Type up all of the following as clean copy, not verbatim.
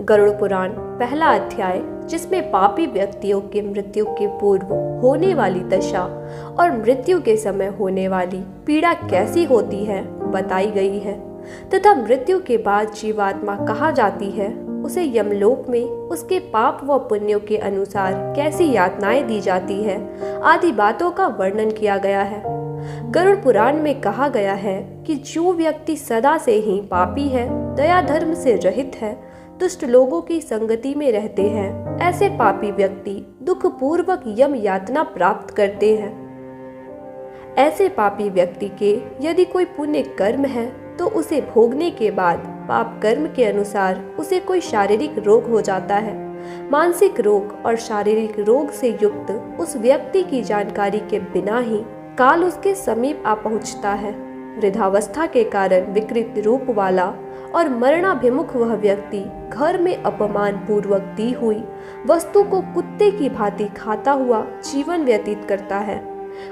गरुड़ पुराण पहला अध्याय, जिसमें पापी व्यक्तियों के मृत्यु के पूर्व होने वाली दशा और मृत्यु के समय होने वाली पीड़ा कैसी होती है बताई गई है, तथा मृत्यु के बाद जीवात्मा कहाँ जाती है, उसे यमलोक में उसके पाप व पुण्यों के अनुसार कैसी यातनाएं दी जाती है आदि बातों का वर्णन किया गया है। गरुड़ पुराण में कहा गया है कि जो व्यक्ति सदा से ही पापी है, दया धर्म से रहित है, दुष्ट लोगों की संगति में रहते हैं, ऐसे पापी व्यक्ति दुख पूर्वक यम यातना प्राप्त करते हैं। ऐसे पापी व्यक्ति के यदि कोई पुण्य कर्म है तो उसे भोगने के बाद पाप कर्म के अनुसार उसे कोई शारीरिक रोग हो जाता है। मानसिक रोग और शारीरिक रोग से युक्त उस व्यक्ति की जानकारी के बिना ही काल उसके समीप आ पहुंचता है। वृद्धावस्था के कारण विकृत रूप वाला और मरणाभिमुख वह व्यक्ति घर में अपमान पूर्वक दी हुई वस्तु को कुत्ते की भांति खाता हुआ जीवन व्यतीत करता है।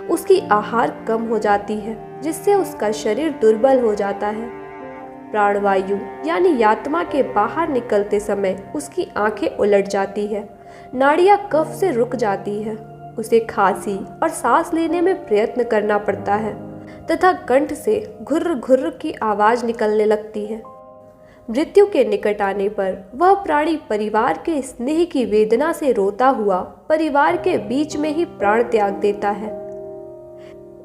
उसकी आहार कम हो जाती है, जिससे उसका शरीर दुर्बल हो जाता है। प्राणवायु यानी यात्मा के बाहर निकलते समय उसकी आंखें उलट जाती है, नाड़ियां कफ से रुक जाती है, उसे खांसी और सांस लेने में प्रयत्न करना पड़ता है तथा कंठ से घुर्र घुर्र की आवाज निकलने लगती है। मृत्यु के निकट आने पर वह प्राणी परिवार के स्नेह की वेदना से रोता हुआ परिवार के बीच में ही प्राण त्याग देता है।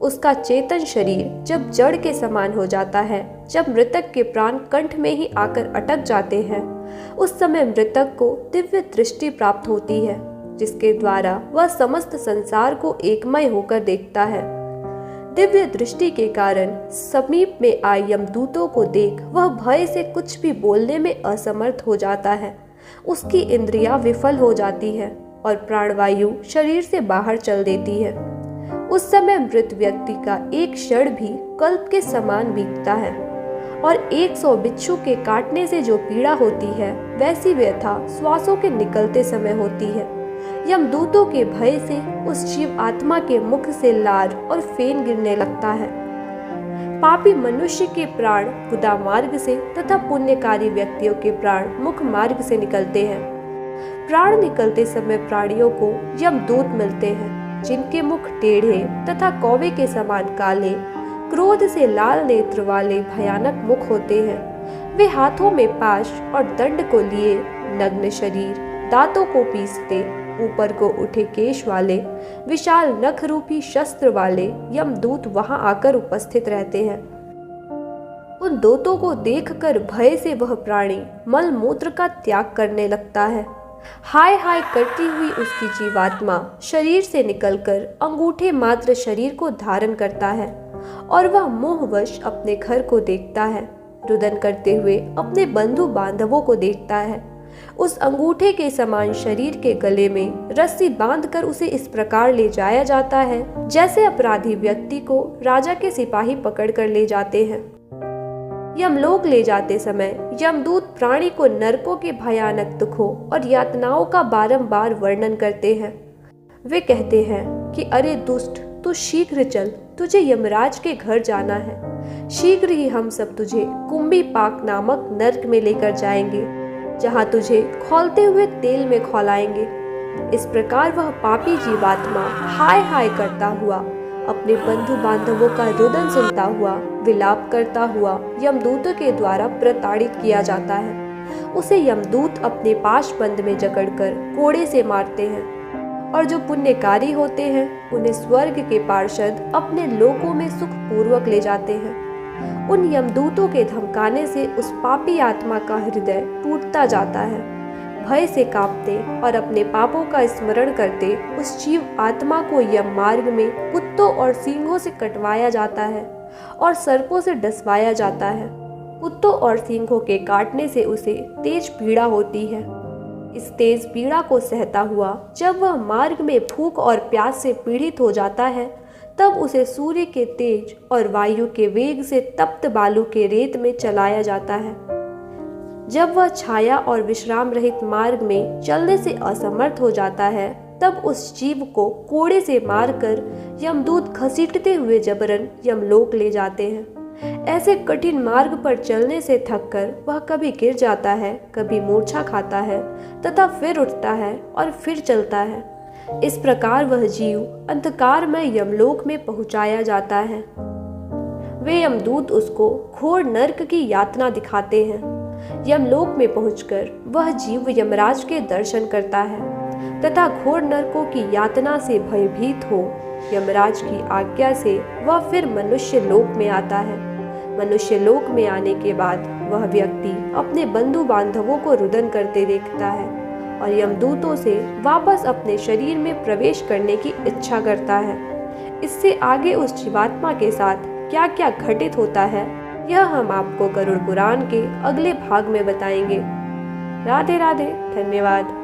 उसका चेतन शरीर जब जड़ के समान हो जाता है, जब मृतक के प्राण कंठ में ही आकर अटक जाते हैं, उस समय मृतक को दिव्य दृष्टि प्राप्त होती है, जिसके द्वारा वह समस्त संसार को एकमय होकर देखता है। दिव्य दृष्टि के कारण समीप में आए यमदूतों को देख वह भय से कुछ भी बोलने में असमर्थ हो जाता है। उसकी इंद्रियां विफल हो जाती है और प्राणवायु शरीर से बाहर चल देती है। उस समय मृत व्यक्ति का एक क्षण भी कल्प के समान बीतता है और 100 बिच्छू के काटने से जो पीड़ा होती है, वैसी व्यथा श्वासों के निकलते समय होती है। यमदूतों के भय से उस जीव आत्मा के मुख से लार और फेन गिरने लगता है। पापी मनुष्य के प्राण गुदा मार्ग से तथा पुण्यकारी व्यक्तियों के प्राण मुख मार्ग से निकलते हैं। प्राण निकलते समय प्राणियों को यमदूत मिलते हैं, जिनके मुख टेढ़े तथा कौवे के समान काले, क्रोध से लाल नेत्र वाले भयानक मुख होते हैं। वे हाथों में पाश और दंड को लिए, नग्न शरीर, दांतों को पीसते, ऊपर को उठे केश वाले, विशाल नख रूपी शस्त्र वाले यमदूत वहां आकर उपस्थित रहते हैं। उन दूतों को देखकर भय से वह प्राणी मल मूत्र का त्याग करने लगता है। हाय हाय करती हुई उसकी जीवात्मा शरीर से निकलकर अंगूठे मात्र शरीर को धारण करता है और वह मोहवश अपने घर को देखता है। रुदन करते हुए अपने बंधु बांधवों को देखता है। उस अंगूठे के समान शरीर के गले में रस्सी बांधकर उसे इस प्रकार ले जाया जाता है, जैसे अपराधी व्यक्ति को राजा के सिपाही पकड़ कर ले जाते हैं। यमलोक ले जाते समय यमदूत प्राणी को नरकों के भयानक दुखों और यातनाओं का बारंबार वर्णन करते हैं। वे कहते हैं कि अरे दुष्ट, तू शीघ्र चल, तुझे यमराज के घर जाना है। शीघ्र ही हम सब तुझे कुंभी पाक नामक नर्क में लेकर जाएंगे, जहाँ तुझे खौलते हुए तेल में खौलाएंगे। इस प्रकार वह पापी जीवात्मा हाय हाय करता हुआ, अपने बंधु बांधवों का रुदन सुनता हुआ, विलाप करता हुआ यमदूतों के द्वारा प्रताड़ित किया जाता है। उसे यमदूत अपने पाश बंद में जकड़कर कोड़े से मारते हैं और जो पुण्यकारी होते हैं उन्हें स्वर्ग के पार्षद अपने लोकों में सुख पूर्वक ले जाते हैं। उन यमदूतों के धमकाने से उस पापी आत्मा का हृदय टूटता जाता है। भय से कांपते और अपने पापों का स्मरण करते उस जीव आत्मा को यम मार्ग में कुत्तों और सींगों से कटवाया जाता है और सर्पों से डसवाया जाता है। कुत्तों और सींगों के काटने से उसे तेज पीड़ा होती है। इस तेज पीड़ा को सहता हुआ जब वह मार्ग में भूख और प्यास से पीड़ित हो जाता है, तब उसे सूर्य के तेज और वायु के वेग से तप्त बालू के रेत में चलाया जाता है। जब वह छाया और विश्राम रहित मार्ग में चलने से असमर्थ हो जाता है, तब उस जीव को कोड़े से मारकर यमदूत घसीटते हुए जबरन यमलोक ले जाते हैं। ऐसे कठिन मार्ग पर चलने से थककर वह कभी गिर जाता है, कभी मूर्छा खाता है तथा फिर उठता है और फिर चलता है। इस प्रकार वह जीव अंधकार में यमलोक में पहुंचाया जाता है। वे यमदूत उसको घोर नरक की यातना दिखाते हैं। यमलोक में पहुंचकर वह जीव यमराज के दर्शन करता है तथा घोर नरकों की यातना से भयभीत हो यमराज की आज्ञा से वह फिर मनुष्य लोक में आता है। मनुष्य लोक में आने के बाद वह व्यक्ति अपने बंधु बांधवों को रुदन करते देखता है और यमदूतों से वापस अपने शरीर में प्रवेश करने की इच्छा करता है। इससे आगे उस जीवात्मा के साथ क्या क्या घटित होता है, यह हम आपको गरुड़ पुराण के अगले भाग में बताएंगे। राधे राधे, धन्यवाद।